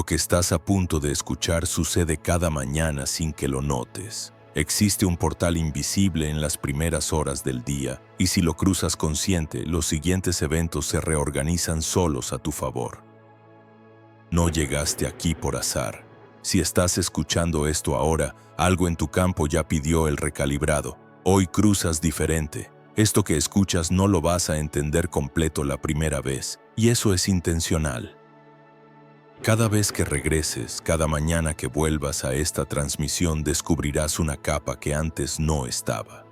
que estás a punto de escuchar sucede cada mañana sin que lo notes. Existe un portal invisible en las primeras horas del día, y si lo cruzas consciente, los siguientes eventos se reorganizan solos a tu favor. No llegaste aquí por azar. Si estás escuchando esto ahora, algo en tu campo ya pidió el recalibrado. Hoy cruzas diferente. Esto que escuchas no lo vas a entender completo la primera vez, y eso es intencional. Cada vez que regreses, cada mañana que vuelvas a esta transmisión, descubrirás una capa que antes no estaba.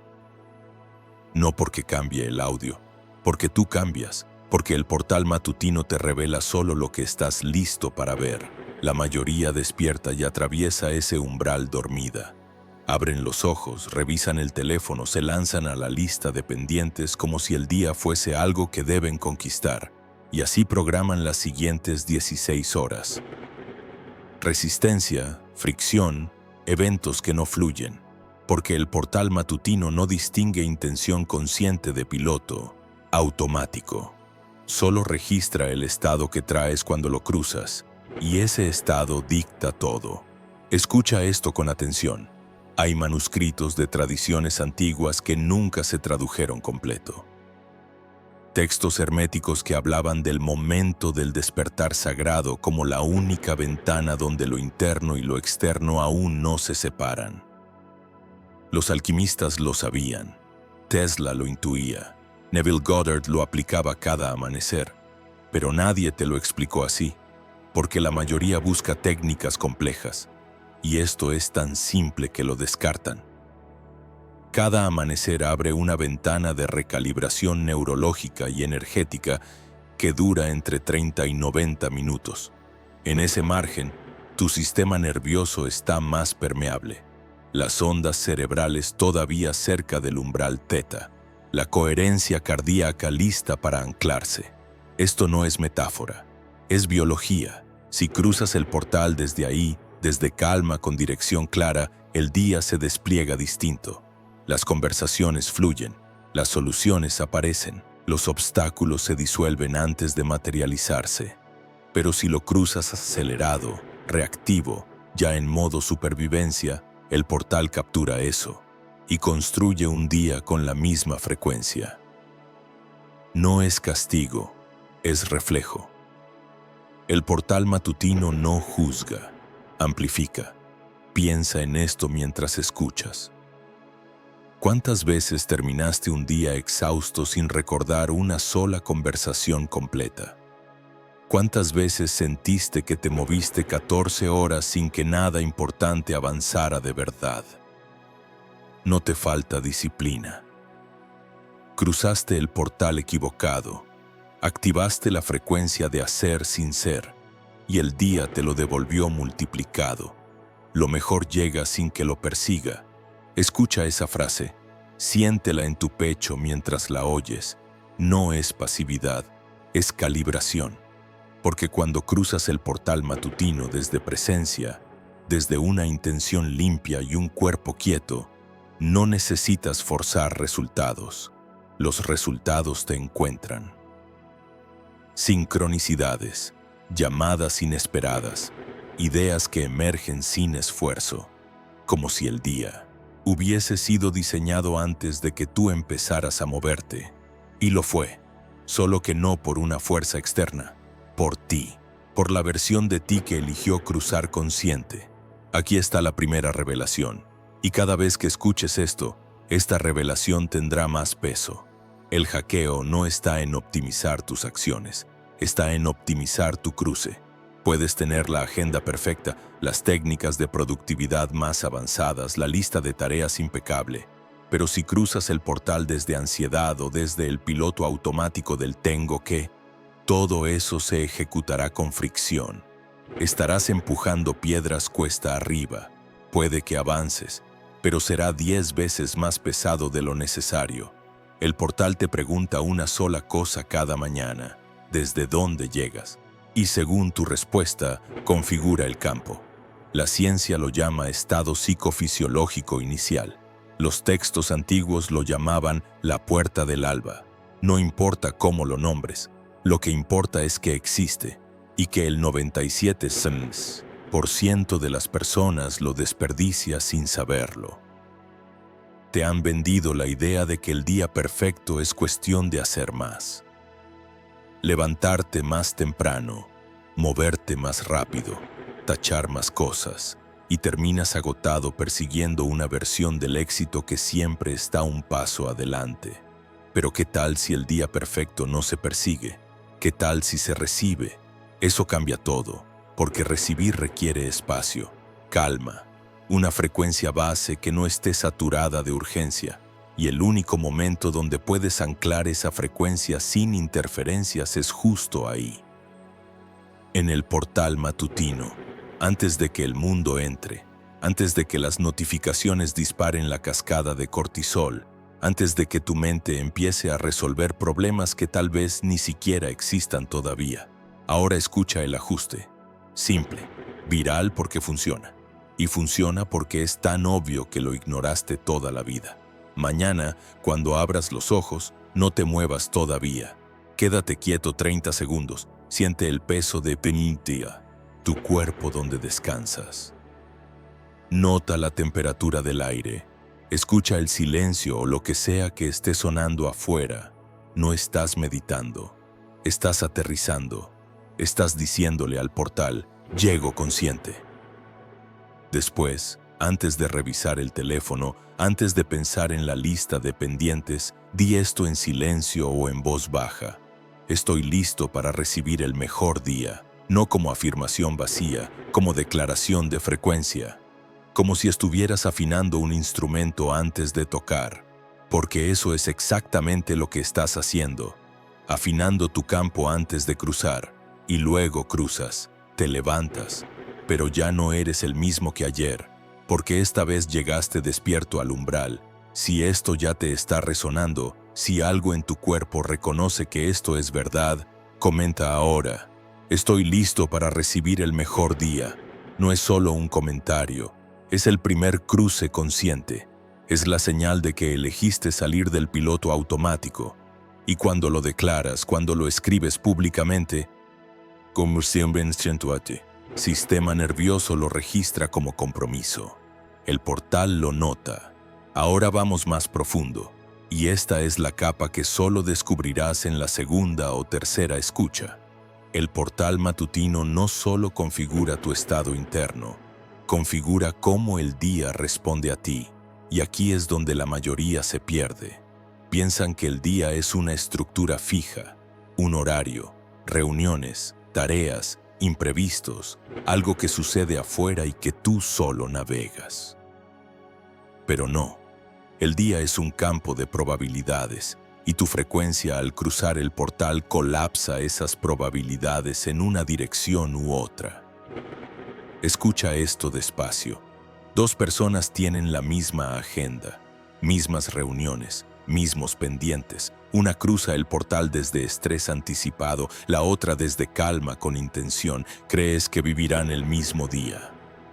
No porque cambie el audio, porque tú cambias, porque el portal matutino te revela solo lo que estás listo para ver. La mayoría despierta y atraviesa ese umbral dormida. Abren los ojos, revisan el teléfono, se lanzan a la lista de pendientes como si el día fuese algo que deben conquistar. Y así programan las siguientes 16 horas. Resistencia, fricción, eventos que no fluyen, porque el portal matutino no distingue intención consciente de piloto automático. Solo registra el estado que traes cuando lo cruzas, y ese estado dicta todo. Escucha esto con atención. Hay manuscritos de tradiciones antiguas que nunca se tradujeron completo. Textos herméticos que hablaban del momento del despertar sagrado como la única ventana donde lo interno y lo externo aún no se separan. Los alquimistas lo sabían, Tesla lo intuía, Neville Goddard lo aplicaba cada amanecer, pero nadie te lo explicó así, porque la mayoría busca técnicas complejas, y esto es tan simple que lo descartan. Cada amanecer abre una ventana de recalibración neurológica y energética que dura entre 30 y 90 minutos. En ese margen, tu sistema nervioso está más permeable, las ondas cerebrales todavía cerca del umbral teta, la coherencia cardíaca lista para anclarse. Esto no es metáfora, es biología. Si cruzas el portal desde ahí, desde calma con dirección clara, el día se despliega distinto. Las conversaciones fluyen, las soluciones aparecen, los obstáculos se disuelven antes de materializarse. Pero si lo cruzas acelerado, reactivo, ya en modo supervivencia, el portal captura eso y construye un día con la misma frecuencia. No es castigo, es reflejo. El portal matutino no juzga, amplifica. Piensa en esto mientras escuchas. ¿Cuántas veces terminaste un día exhausto sin recordar una sola conversación completa? ¿Cuántas veces sentiste que te moviste 14 horas sin que nada importante avanzara de verdad? No te falta disciplina. Cruzaste el portal equivocado, activaste la frecuencia de hacer sin ser, y el día te lo devolvió multiplicado. Lo mejor llega sin que lo persiga. Escucha esa frase, siéntela en tu pecho mientras la oyes. No es pasividad, es calibración. Porque cuando cruzas el portal matutino desde presencia, desde una intención limpia y un cuerpo quieto, no necesitas forzar resultados. Los resultados te encuentran. Sincronicidades, llamadas inesperadas, ideas que emergen sin esfuerzo, como si el día hubiese sido diseñado antes de que tú empezaras a moverte. Y lo fue, solo que no por una fuerza externa, por ti, por la versión de ti que eligió cruzar consciente. Aquí está la primera revelación, y cada vez que escuches esto, esta revelación tendrá más peso. El hackeo no está en optimizar tus acciones, está en optimizar tu cruce. Puedes tener la agenda perfecta, las técnicas de productividad más avanzadas, la lista de tareas impecable, pero si cruzas el portal desde ansiedad o desde el piloto automático del tengo que, todo eso se ejecutará con fricción. Estarás empujando piedras cuesta arriba. Puede que avances, pero será 10 veces más pesado de lo necesario. El portal te pregunta una sola cosa cada mañana: ¿desde dónde llegas? Y según tu respuesta, configura el campo. La ciencia lo llama estado psicofisiológico inicial. Los textos antiguos lo llamaban la puerta del alba. No importa cómo lo nombres, lo que importa es que existe, y que el 97% de las personas lo desperdicia sin saberlo. Te han vendido la idea de que el día perfecto es cuestión de hacer más. Levantarte más temprano, moverte más rápido, tachar más cosas, y terminas agotado persiguiendo una versión del éxito que siempre está un paso adelante. Pero ¿qué tal si el día perfecto no se persigue? ¿Qué tal si se recibe? Eso cambia todo, porque recibir requiere espacio, calma, una frecuencia base que no esté saturada de urgencia, y el único momento donde puedes anclar esa frecuencia sin interferencias es justo ahí. En el portal matutino, antes de que el mundo entre, antes de que las notificaciones disparen la cascada de cortisol, antes de que tu mente empiece a resolver problemas que tal vez ni siquiera existan todavía. Ahora escucha el ajuste. Simple, viral porque funciona. Y funciona porque es tan obvio que lo ignoraste toda la vida. Mañana, cuando abras los ojos, no te muevas todavía. Quédate quieto 30 segundos. Siente el peso de Penitia, tu cuerpo donde descansas. Nota la temperatura del aire. Escucha el silencio o lo que sea que esté sonando afuera. No estás meditando. Estás aterrizando. Estás diciéndole al portal, llego consciente. Después, antes de revisar el teléfono, antes de pensar en la lista de pendientes, di esto en silencio o en voz baja. Estoy listo para recibir el mejor día, no como afirmación vacía, como declaración de frecuencia. Como si estuvieras afinando un instrumento antes de tocar, porque eso es exactamente lo que estás haciendo, afinando tu campo antes de cruzar, y luego cruzas, te levantas, pero ya no eres el mismo que ayer, porque esta vez llegaste despierto al umbral. Si esto ya te está resonando, si algo en tu cuerpo reconoce que esto es verdad, comenta ahora, estoy listo para recibir el mejor día. No es solo un comentario. Es el primer cruce consciente. Es la señal de que elegiste salir del piloto automático. Y cuando lo declaras, cuando lo escribes públicamente, como siempre en sistema nervioso lo registra como compromiso. El portal lo nota. Ahora vamos más profundo. Y esta es la capa que solo descubrirás en la segunda o tercera escucha. El portal matutino no solo configura tu estado interno, configura cómo el día responde a ti, y aquí es donde la mayoría se pierde. Piensan que el día es una estructura fija, un horario, reuniones, tareas, imprevistos, algo que sucede afuera y que tú solo navegas. Pero no, el día es un campo de probabilidades, y tu frecuencia al cruzar el portal colapsa esas probabilidades en una dirección u otra. Escucha esto despacio. Dos personas tienen la misma agenda, mismas reuniones, mismos pendientes. Una cruza el portal desde estrés anticipado, la otra desde calma con intención. ¿Crees que vivirán el mismo día?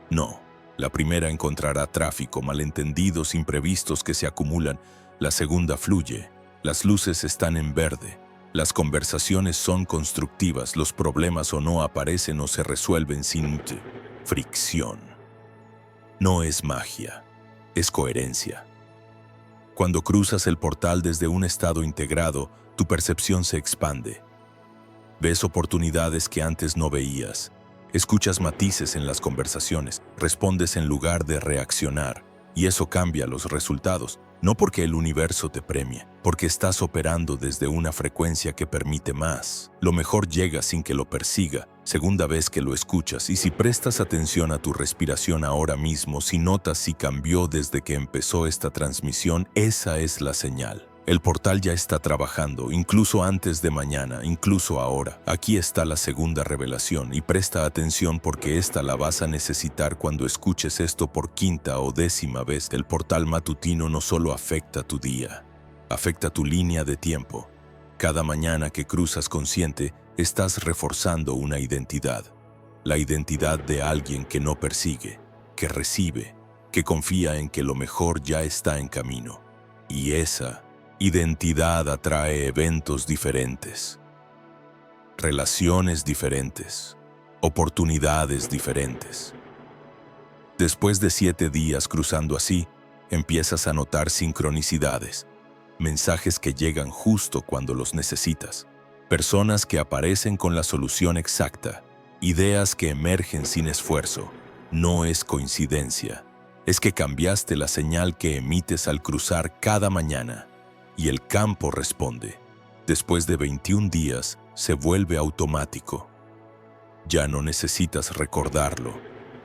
No. La primera encontrará tráfico, malentendidos, imprevistos que se acumulan. La segunda fluye. Las luces están en verde. Las conversaciones son constructivas. Los problemas o no aparecen o se resuelven sin fricción. No es magia, es coherencia. Cuando cruzas el portal desde un estado integrado, tu percepción se expande. Ves oportunidades que antes no veías. Escuchas matices en las conversaciones, respondes en lugar de reaccionar, y eso cambia los resultados, no porque el universo te premie, porque estás operando desde una frecuencia que permite más. Lo mejor llega sin que lo persiga, segunda vez que lo escuchas, y si prestas atención a tu respiración ahora mismo, si notas si cambió desde que empezó esta transmisión, esa es la señal. El portal ya está trabajando, incluso antes de mañana, incluso ahora. Aquí está la segunda revelación y presta atención porque esta la vas a necesitar cuando escuches esto por quinta o décima vez. El portal matutino no solo afecta tu día, afecta tu línea de tiempo. Cada mañana que cruzas consciente, estás reforzando una identidad. La identidad de alguien que no persigue, que recibe, que confía en que lo mejor ya está en camino. Y esa identidad atrae eventos diferentes. relaciones diferentes, oportunidades diferentes. Después de 7 días cruzando así, empiezas a notar sincronicidades, mensajes que llegan justo cuando los necesitas, personas que aparecen con la solución exacta, ideas que emergen sin esfuerzo. No es coincidencia, es que cambiaste la señal que emites al cruzar cada mañana, y el campo responde. Después de 21 días, se vuelve automático. Ya no necesitas recordarlo.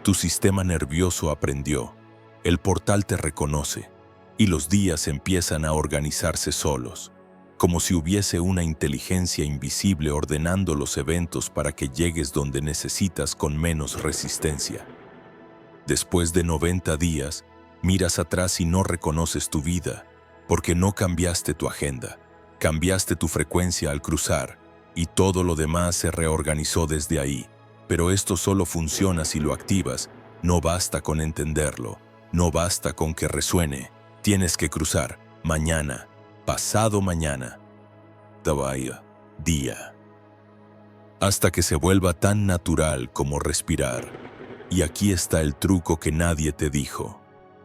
Tu sistema nervioso aprendió. El portal te reconoce, y los días empiezan a organizarse solos, como si hubiese una inteligencia invisible ordenando los eventos para que llegues donde necesitas con menos resistencia. Después de 90 días, miras atrás y no reconoces tu vida, porque no cambiaste tu agenda, cambiaste tu frecuencia al cruzar, y todo lo demás se reorganizó desde ahí. Pero esto solo funciona si lo activas. No basta con entenderlo, no basta con que resuene. Tienes que cruzar, mañana, pasado mañana, día, hasta que se vuelva tan natural como respirar. Y aquí está el truco que nadie te dijo.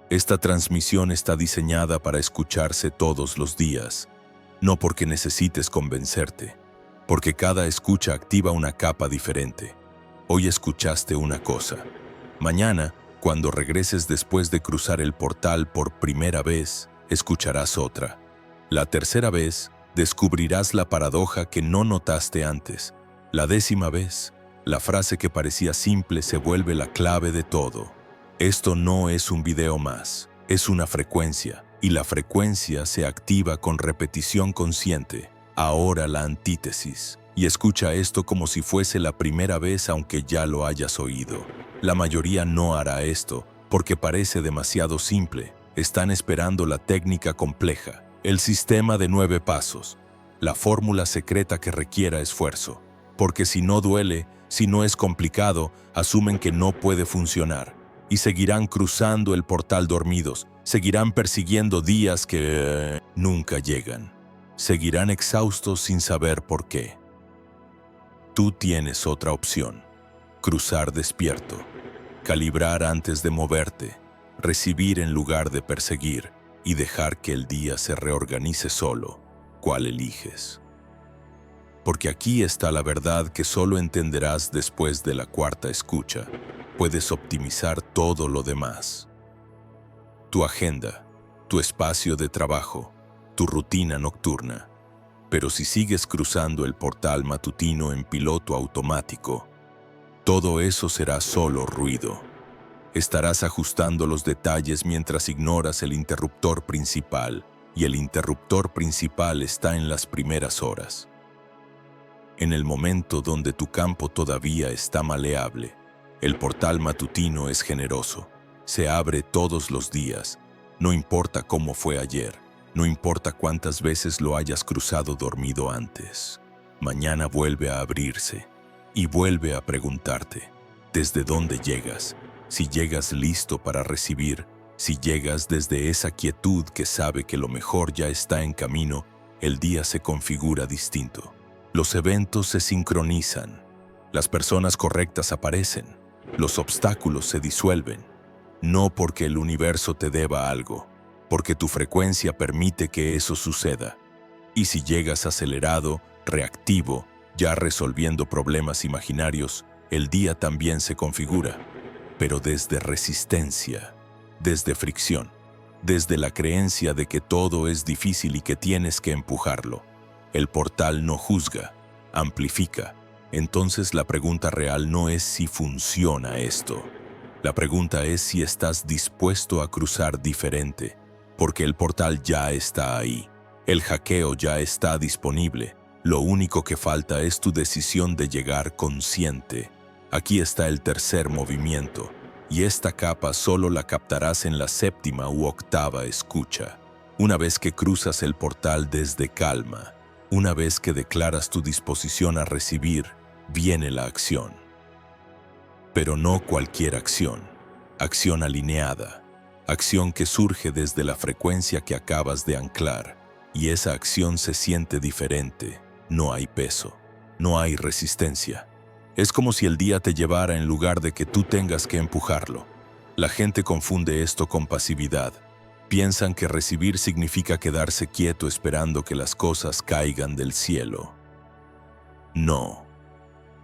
Esta transmisión está diseñada para escucharse todos los días, no porque necesites convencerte, porque cada escucha activa una capa diferente. Hoy escuchaste una cosa. Mañana, cuando regreses después de cruzar el portal por primera vez, escucharás otra. La tercera vez, descubrirás la paradoja que no notaste antes. La 10ª vez, la frase que parecía simple se vuelve la clave de todo. Esto no es un video más, es una frecuencia, y la frecuencia se activa con repetición consciente. Ahora la antítesis. Y escucha esto como si fuese la primera vez aunque ya lo hayas oído. La mayoría no hará esto porque parece demasiado simple. Están esperando la técnica compleja, el sistema de 9 pasos, la fórmula secreta que requiera esfuerzo. Porque si no duele, si no es complicado, asumen que no puede funcionar. Y seguirán cruzando el portal dormidos, seguirán persiguiendo días que nunca llegan. Seguirán exhaustos sin saber por qué. Tú tienes otra opción: cruzar despierto, calibrar antes de moverte, recibir en lugar de perseguir y dejar que el día se reorganice solo. ¿Cuál eliges? Porque aquí está la verdad que solo entenderás después de la 4ª escucha. Puedes optimizar todo lo demás. Tu agenda, tu espacio de trabajo, tu rutina nocturna. Pero si sigues cruzando el portal matutino en piloto automático, todo eso será solo ruido. Estarás ajustando los detalles mientras ignoras el interruptor principal, y el interruptor principal está en las primeras horas. En el momento donde tu campo todavía está maleable, el portal matutino es generoso. Se abre todos los días, no importa cómo fue ayer. No importa cuántas veces lo hayas cruzado dormido antes. Mañana vuelve a abrirse y vuelve a preguntarte desde dónde llegas, si llegas listo para recibir, si llegas desde esa quietud que sabe que lo mejor ya está en camino. El día se configura distinto. Los eventos se sincronizan, las personas correctas aparecen, los obstáculos se disuelven, no porque el universo te deba algo, porque tu frecuencia permite que eso suceda. Y si llegas acelerado, reactivo, ya resolviendo problemas imaginarios, el día también se configura, pero desde resistencia, desde fricción, desde la creencia de que todo es difícil y que tienes que empujarlo. El portal no juzga, amplifica. Entonces la pregunta real no es si funciona esto. La pregunta es si estás dispuesto a cruzar diferente. Porque el portal ya está ahí. El hackeo ya está disponible. Lo único que falta es tu decisión de llegar consciente. Aquí está el tercer movimiento, y esta capa solo la captarás en la 7ª u 8ª escucha. Una vez que cruzas el portal desde calma, una vez que declaras tu disposición a recibir, viene la acción. Pero no cualquier acción. Acción alineada. Acción que surge desde la frecuencia que acabas de anclar, y esa acción se siente diferente, no hay peso. no hay resistencia. Es como si el día te llevara en lugar de que tú tengas que empujarlo. La gente confunde esto con pasividad. Piensan que recibir significa quedarse quieto esperando que las cosas caigan del cielo. No.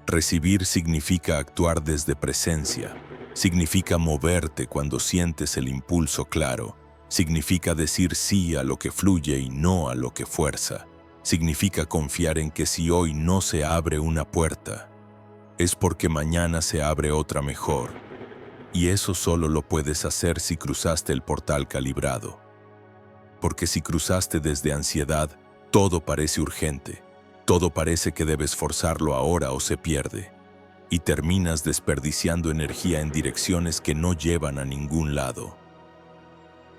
Recibir significa actuar desde presencia. Significa moverte cuando sientes el impulso claro. Significa decir sí a lo que fluye y no a lo que fuerza. Significa confiar en que si hoy no se abre una puerta, es porque mañana se abre otra mejor. Y eso solo lo puedes hacer si cruzaste el portal calibrado. Porque si cruzaste desde ansiedad, todo parece urgente. Todo parece que debes forzarlo ahora o se pierde. Y terminas desperdiciando energía en direcciones que no llevan a ningún lado.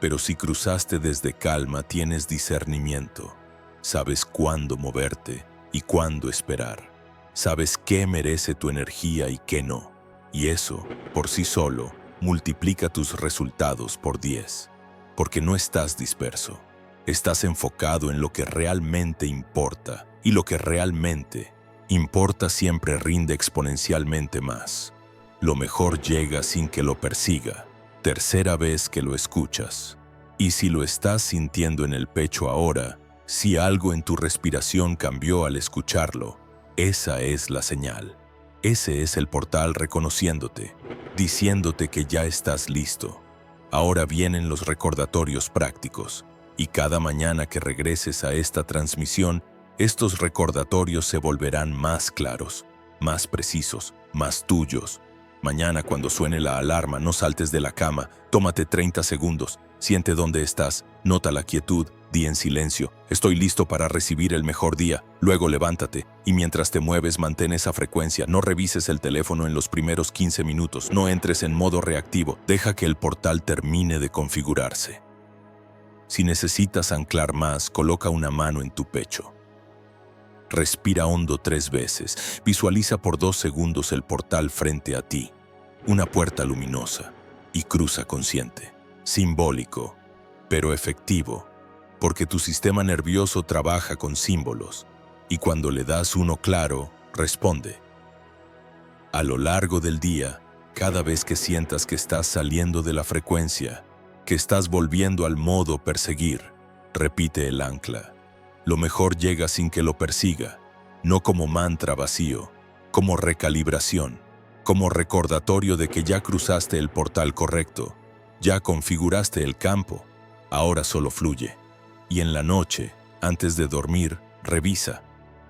Pero si cruzaste desde calma, tienes discernimiento. Sabes cuándo moverte y cuándo esperar. Sabes qué merece tu energía y qué no. Y eso, por sí solo, multiplica tus resultados por 10. Porque no estás disperso. Estás enfocado en lo que realmente importa. Y lo que realmente importa siempre rinde exponencialmente más. Lo mejor llega sin que lo persiga. Tercera vez que lo escuchas. Y si lo estás sintiendo en el pecho ahora, si algo en tu respiración cambió al escucharlo, esa es la señal. Ese es el portal reconociéndote, diciéndote que ya estás listo. Ahora vienen los recordatorios prácticos, y cada mañana que regreses a esta transmisión, estos recordatorios se volverán más claros, más precisos, más tuyos. Mañana cuando suene la alarma, no saltes de la cama, tómate 30 segundos, siente dónde estás, nota la quietud, di en silencio, estoy listo para recibir el mejor día, luego levántate, y mientras te mueves mantén esa frecuencia, no revises el teléfono en los primeros 15 minutos, no entres en modo reactivo, deja que el portal termine de configurarse. Si necesitas anclar más, coloca una mano en tu pecho. Respira hondo 3 veces, visualiza por 2 segundos el portal frente a ti, una puerta luminosa, y cruza consciente, simbólico, pero efectivo, porque tu sistema nervioso trabaja con símbolos, y cuando le das uno claro, responde. A lo largo del día, cada vez que sientas que estás saliendo de la frecuencia, que estás volviendo al modo perseguir, repite el ancla. Lo mejor llega sin que lo persiga, no como mantra vacío, como recalibración, como recordatorio de que ya cruzaste el portal correcto, ya configuraste el campo, ahora solo fluye. Y en la noche, antes de dormir, revisa.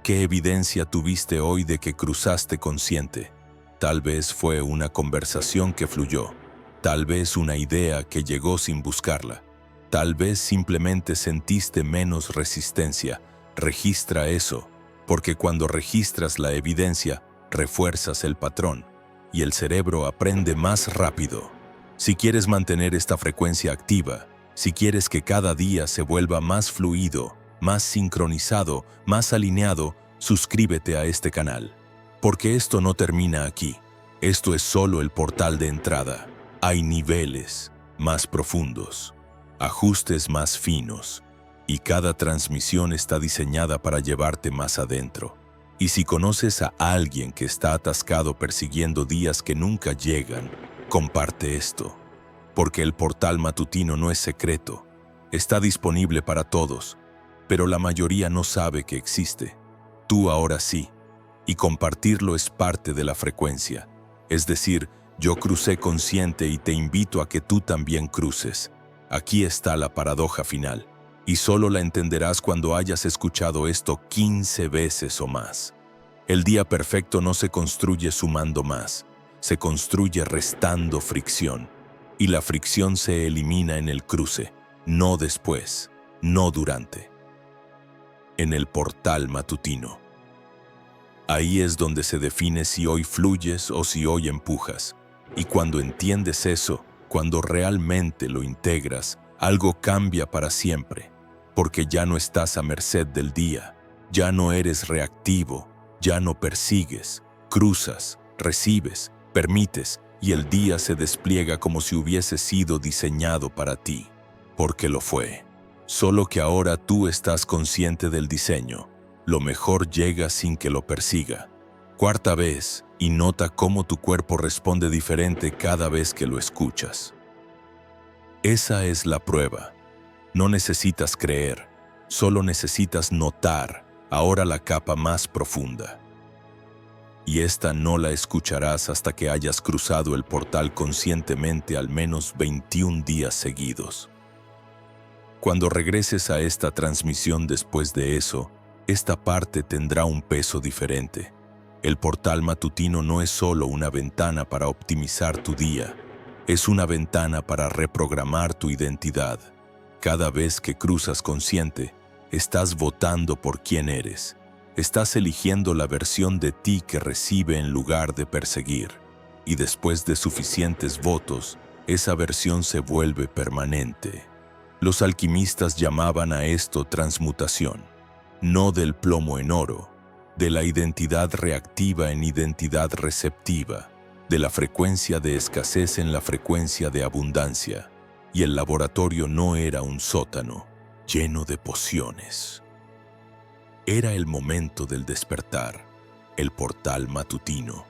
¿Qué evidencia tuviste hoy de que cruzaste consciente? Tal vez fue una conversación que fluyó, tal vez una idea que llegó sin buscarla. Tal vez simplemente sentiste menos resistencia. Registra eso, porque cuando registras la evidencia, refuerzas el patrón y el cerebro aprende más rápido. Si quieres mantener esta frecuencia activa, si quieres que cada día se vuelva más fluido, más sincronizado, más alineado, suscríbete a este canal. Porque esto no termina aquí. Esto es solo el portal de entrada. Hay niveles más profundos, ajustes más finos, y cada transmisión está diseñada para llevarte más adentro. Y si conoces a alguien que está atascado persiguiendo días que nunca llegan, comparte esto, porque el portal matutino no es secreto, está disponible para todos, pero la mayoría no sabe que existe. Tú ahora sí, y compartirlo es parte de la frecuencia, es decir, yo crucé consciente y te invito a que tú también cruces. Aquí está la paradoja final, y solo la entenderás cuando hayas escuchado esto 15 veces o más. El día perfecto no se construye sumando más, se construye restando fricción, y la fricción se elimina en el cruce, no después, no durante. En el portal matutino. Ahí es donde se define si hoy fluyes o si hoy empujas, y cuando entiendes eso, cuando realmente lo integras, algo cambia para siempre, porque ya no estás a merced del día, ya no eres reactivo, ya no persigues, cruzas, recibes, permites, y el día se despliega como si hubiese sido diseñado para ti, porque lo fue. Solo que ahora tú estás consciente del diseño, lo mejor llega sin que lo persiga. Cuarta vez, y nota cómo tu cuerpo responde diferente cada vez que lo escuchas. Esa es la prueba. No necesitas creer, solo necesitas notar ahora la capa más profunda. Y esta no la escucharás hasta que hayas cruzado el portal conscientemente al menos 21 días seguidos. Cuando regreses a esta transmisión después de eso, esta parte tendrá un peso diferente. El portal matutino no es solo una ventana para optimizar tu día, es una ventana para reprogramar tu identidad. Cada vez que cruzas consciente, estás votando por quién eres. Estás eligiendo la versión de ti que recibe en lugar de perseguir. Y después de suficientes votos, esa versión se vuelve permanente. Los alquimistas llamaban a esto transmutación, no del plomo en oro, de la identidad reactiva en identidad receptiva, de la frecuencia de escasez en la frecuencia de abundancia. Y el laboratorio no era un sótano lleno de pociones. Era el momento del despertar, el portal matutino.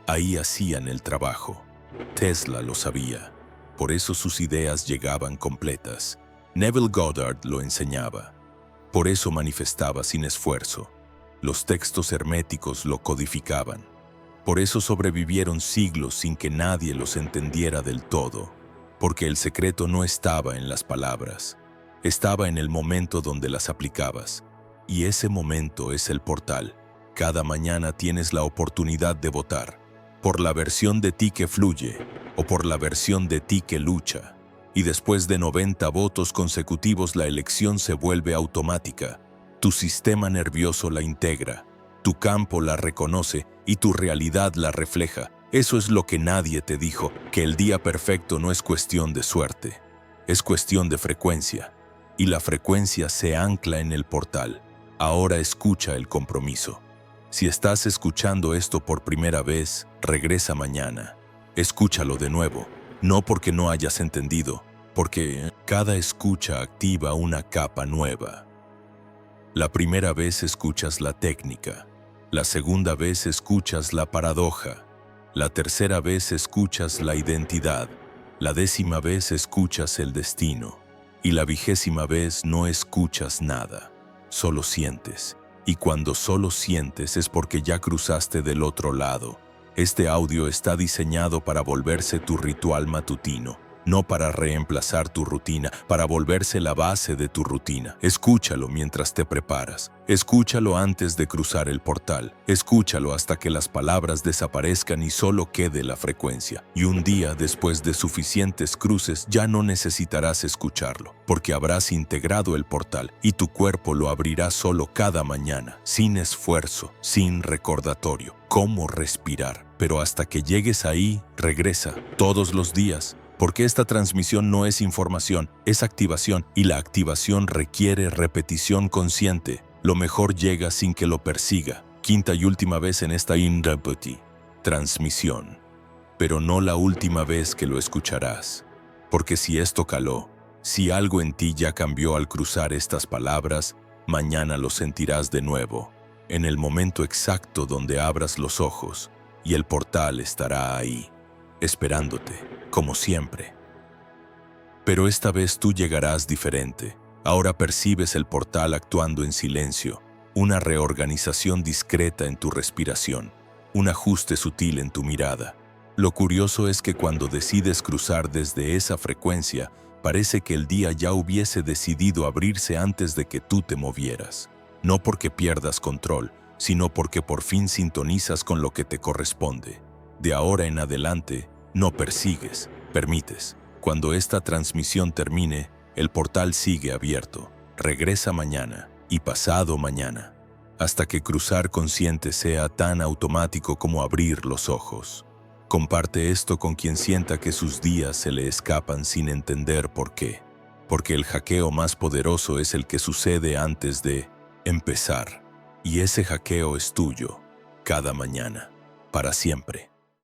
Ahí hacían el trabajo. Tesla lo sabía, por eso sus ideas llegaban completas. Neville Goddard lo enseñaba, por eso manifestaba sin esfuerzo. Los textos herméticos lo codificaban, por eso sobrevivieron siglos sin que nadie los entendiera del todo, porque el secreto no estaba en las palabras, estaba en el momento donde las aplicabas. Y ese momento es el portal. Cada mañana tienes la oportunidad de votar por la versión de ti que fluye o por la versión de ti que lucha. Y después de 90 votos consecutivos la elección se vuelve automática. Tu sistema nervioso la integra, tu campo la reconoce y tu realidad la refleja. Eso es lo que nadie te dijo, que el día perfecto no es cuestión de suerte, es cuestión de frecuencia. Y la frecuencia se ancla en el portal. Ahora escucha el compromiso. Si estás escuchando esto por primera vez, regresa mañana. Escúchalo de nuevo, no porque no hayas entendido, porque cada escucha activa una capa nueva. La primera vez escuchas la técnica, la segunda vez escuchas la paradoja, la tercera vez escuchas la identidad, la 10ª vez escuchas el destino, y la 20ª vez no escuchas nada. Solo sientes, y cuando solo sientes es porque ya cruzaste del otro lado. Este audio está diseñado para volverse tu ritual matutino, no para reemplazar tu rutina, para volverse la base de tu rutina. Escúchalo mientras te preparas, escúchalo antes de cruzar el portal, escúchalo hasta que las palabras desaparezcan y solo quede la frecuencia. Y un día después de suficientes cruces ya no necesitarás escucharlo, porque habrás integrado el portal y tu cuerpo lo abrirá solo cada mañana, sin esfuerzo, sin recordatorio. Cómo respirar. Pero hasta que llegues ahí, regresa todos los días. Porque esta transmisión no es información, es activación, y la activación requiere repetición consciente. Lo mejor llega sin que lo persiga. Quinta y última vez en esta transmisión. Pero no la última vez que lo escucharás. Porque si esto caló, si algo en ti ya cambió al cruzar estas palabras, mañana lo sentirás de nuevo, en el momento exacto donde abras los ojos, y el portal estará ahí, esperándote. Como siempre. Pero esta vez tú llegarás diferente. Ahora percibes el portal actuando en silencio, una reorganización discreta en tu respiración, un ajuste sutil en tu mirada. Lo curioso es que cuando decides cruzar desde esa frecuencia, parece que el día ya hubiese decidido abrirse antes de que tú te movieras. No porque pierdas control, sino porque por fin sintonizas con lo que te corresponde. De ahora en adelante, no persigues, permites. Cuando esta transmisión termine, el portal sigue abierto. Regresa mañana y pasado mañana, hasta que cruzar consciente sea tan automático como abrir los ojos. Comparte esto con quien sienta que sus días se le escapan sin entender por qué. Porque el hackeo más poderoso es el que sucede antes de empezar. Y ese hackeo es tuyo, cada mañana, para siempre.